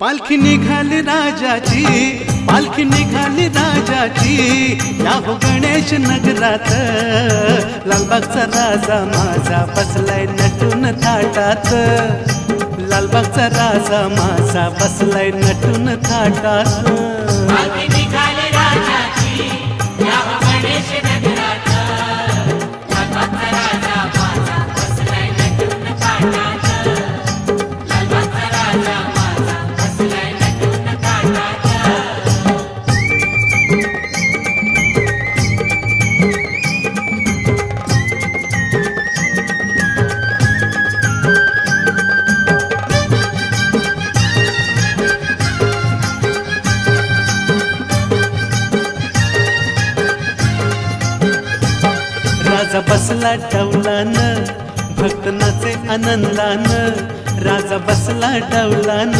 पालखी निघाली राजाची, पालखी निघाली राजाची, या हो गणेश नगरात। लालबागचा राजा माझा बसलाय नटून थाटात, लालबागचा राजा माझा बसलाय नटून थाटात। पालखी निघाली राजाची, या हो गणेश नगरात। लालबागचा राजा माझा बसलाय नटून थाटात, लालबागचा राजा माझा बसलाय नटून थाटात। राजा बसला डौलान, भक्त नाचे आनंदान। राजा बसला डौलान,